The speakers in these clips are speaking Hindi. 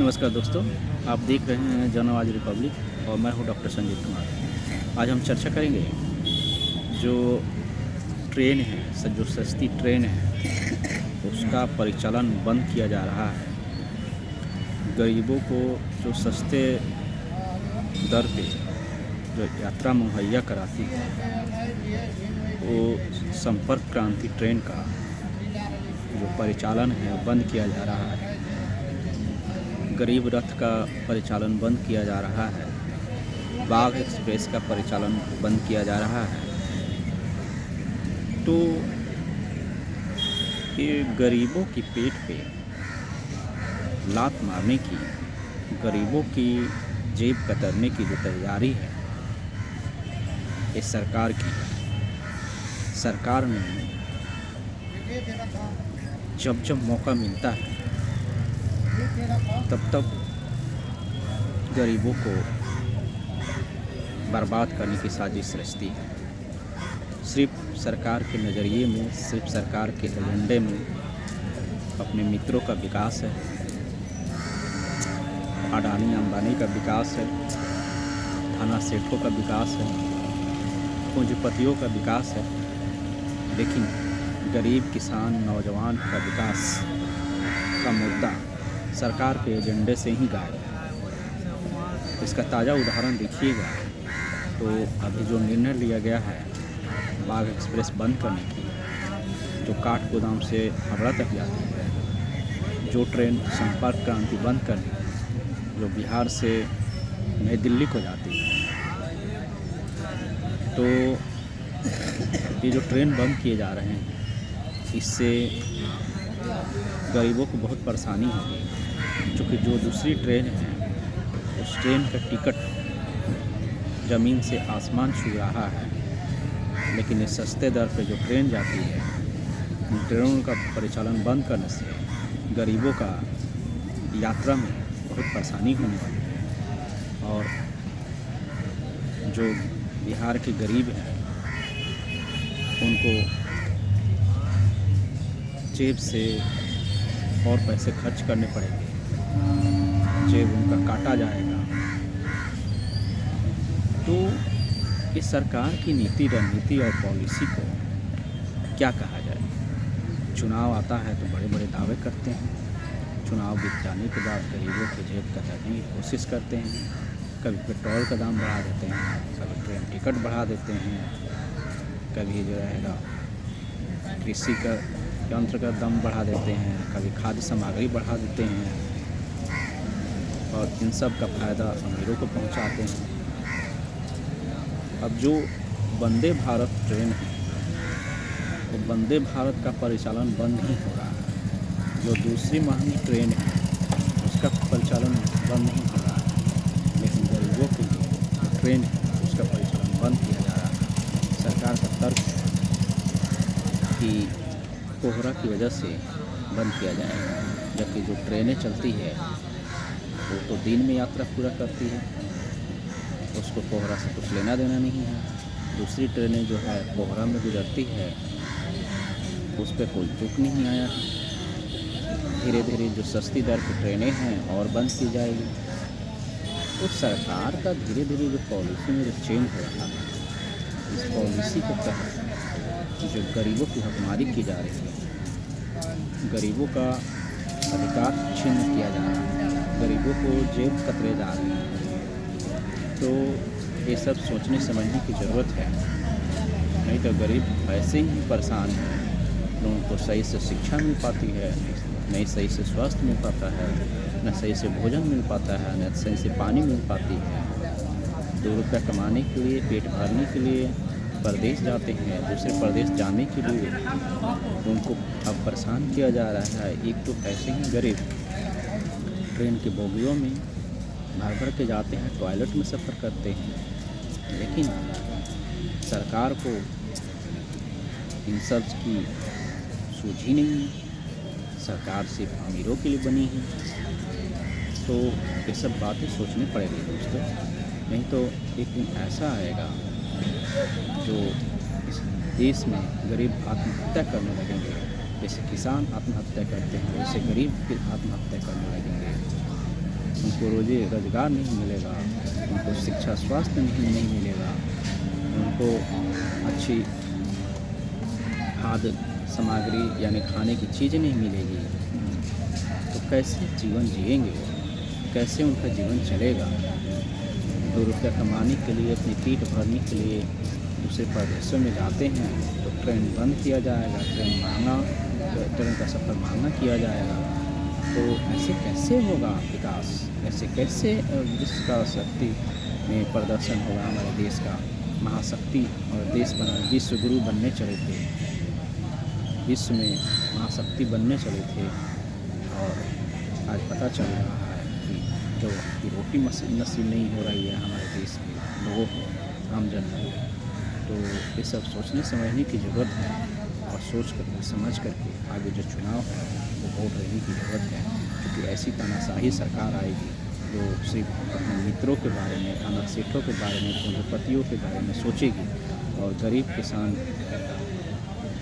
नमस्कार दोस्तों, आप देख रहे हैं जन आवाज़ रिपब्लिक और मैं हूं डॉक्टर संजीव कुमार। आज हम चर्चा करेंगे जो ट्रेन है, जो सस्ती ट्रेन है उसका परिचालन बंद किया जा रहा है। गरीबों को जो सस्ते दर पे जो यात्रा मुहैया कराती है वो संपर्क क्रांति ट्रेन का जो परिचालन है बंद किया जा रहा है। गरीब रथ का परिचालन बंद किया जा रहा है। बाघ एक्सप्रेस का परिचालन बंद किया जा रहा है। तो ये गरीबों की पेट पे लात मारने की, गरीबों की जेब कतरने की जो तैयारी है ये सरकार की है। सरकार ने जब जब मौका मिलता है तब तब गरीबों को बर्बाद करने की साजिश रचती है। सिर्फ सरकार के नज़रिए में, सिर्फ सरकार के एजेंडे में अपने मित्रों का विकास है, अडानी अंबानी का विकास है, थाना सेठों का विकास है, पूंजीपतियों का विकास है, लेकिन गरीब किसान नौजवान का विकास का मुद्दा सरकार के एजेंडे से ही गायब है। इसका ताज़ा उदाहरण देखिएगा तो अभी जो निर्णय लिया गया है बाघ एक्सप्रेस बंद करने की, जो काठ गोदाम से हावड़ा तक जाती है, जो ट्रेन संपर्क क्रांति बंद करने जो बिहार से नई दिल्ली को जाती है, तो ये जो ट्रेन बंद किए जा रहे हैं इससे गरीबों को बहुत परेशानी होगी। क्योंकि जो दूसरी ट्रेन है उस ट्रेन का टिकट ज़मीन से आसमान छू रहा है, लेकिन इस सस्ते दर पे जो ट्रेन जाती है उन ट्रेनों का परिचालन बंद करने से गरीबों का यात्रा में बहुत परेशानी होने वाली है। और जो बिहार के गरीब हैं उनको जेब से और पैसे खर्च करने पड़ेंगे, जेब उनका काटा जाएगा। तो इस सरकार की नीति, रणनीति और पॉलिसी को क्या कहा जाए। चुनाव आता है तो बड़े बड़े दावे करते हैं, चुनाव बीत जाने के बाद गरीबों की जेब कतरने की कोशिश करते हैं। कभी पेट्रोल का दाम बढ़ा देते हैं, कभी ट्रेन टिकट बढ़ा देते हैं, कभी जो रहेगा कृषि का यंत्र का दाम बढ़ा देते हैं, कभी खाद्य सामग्री बढ़ा देते हैं और इन सब का फ़ायदा अमीरों को पहुंचाते हैं। अब जो वंदे भारत ट्रेन है वो वंदे भारत का परिचालन बंद नहीं हो रहा है। जो दूसरी महंगी ट्रेन है उसका परिचालन बंद नहीं हो रहा है, लेकिन गरीबों के लिए ट्रेन है उसका परिचालन बंद किया जा रहा है। सरकार का तर्क है कि कोहरा की वजह से बंद किया जाएगा, जबकि जो ट्रेनें चलती है वो तो दिन में यात्रा पूरा करती है, उसको कोहरा से कुछ लेना देना नहीं है। दूसरी ट्रेनें जो है कोहरा में गुजरती है उस पर कोई तुक नहीं आया है। धीरे धीरे जो सस्ती दर की ट्रेनें हैं और बंद की जाएगी। तो सरकार का धीरे धीरे जो पॉलिसी में जो चेंज हो रहा है, इस पॉलिसी के तहत जो गरीबों की हकमारी की जा रही है, गरीबों का अधिकार छीन किया जा रहा है, गरीबों को जेब कतरे जा रहे हैं, तो ये सब सोचने समझने की ज़रूरत है। नहीं तो गरीब ऐसे ही परेशान हैं, न उनको सही से शिक्षा मिल पाती है, न सही से स्वास्थ्य मिल पाता है, न सही से भोजन मिल पाता है, न सही से पानी मिल पाती है। 2 रुपया कमाने के लिए, पेट भरने के लिए परदेश जाते हैं, दूसरे प्रदेश जाने के लिए तो उनको अब परेशान किया जा रहा है। एक तो ऐसे ही गरीब ट्रेन के बोगियों में भर भर के जाते हैं, टॉयलेट में सफ़र करते हैं, लेकिन सरकार को इन सब की सूझी नहीं है। सरकार सिर्फ अमीरों के लिए बनी है। तो ये सब बातें सोचनी पड़ेगी दोस्तों, नहीं तो एक दिन ऐसा आएगा जो इस देश में गरीब आत्महत्या करने लगेंगे। जैसे किसान आत्महत्या करते हैं वैसे गरीब भी आत्महत्या करने लगेंगे। उनको रोज़गार नहीं मिलेगा, उनको शिक्षा स्वास्थ्य नहीं मिलेगा, उनको अच्छी खाद्य सामग्री यानी खाने की चीज़ें नहीं मिलेगी, तो कैसे जीवन जिएंगे वो? कैसे उनका जीवन चलेगा? 2 रुपया कमाने के लिए, अपनी पेट भरने के लिए दूसरे प्रदेशों में जाते हैं तो ट्रेन बंद किया जाएगा, ट्रेन का सफ़र महँगा किया जाएगा। तो ऐसे कैसे होगा विकास? ऐसे कैसे विश्व का शक्ति में प्रदर्शन होगा? हमारे देश का महाशक्ति और देश विश्व गुरु बनने चले थे, विश्व में महाशक्ति बनने चले थे, और आज पता चल रहा है कि जो कि रोटी नसीब नहीं हो रही है हमारे देश के लोगों को, आमजन को। तो ये सब सोचने समझने की ज़रूरत है, और सोच कर समझ करके आगे जो चुनाव है वो वोट देने की ज़रूरत है, क्योंकि ऐसी तानाशाही सरकार आएगी जो सिर्फ अपने मित्रों के बारे में, अमर सेठों के बारे में, पूंजीपतियों के बारे में सोचेगी, और गरीब किसान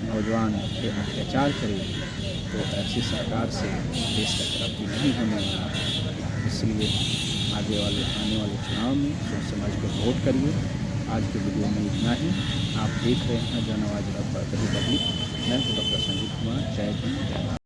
नौजवान पे अत्याचार करेगी। तो ऐसी सरकार से देश का तरक्की नहीं होने वाला। इसलिए आने वाले चुनाव में सोच समझ कर वोट करिए। आज के वीडियो में इतना ही। आप देख रहे हैं जन आवाज़ रिपब्लिक। मैं हूं डॉक्टर संजीव कुमार। जय हिंद, जय भारत।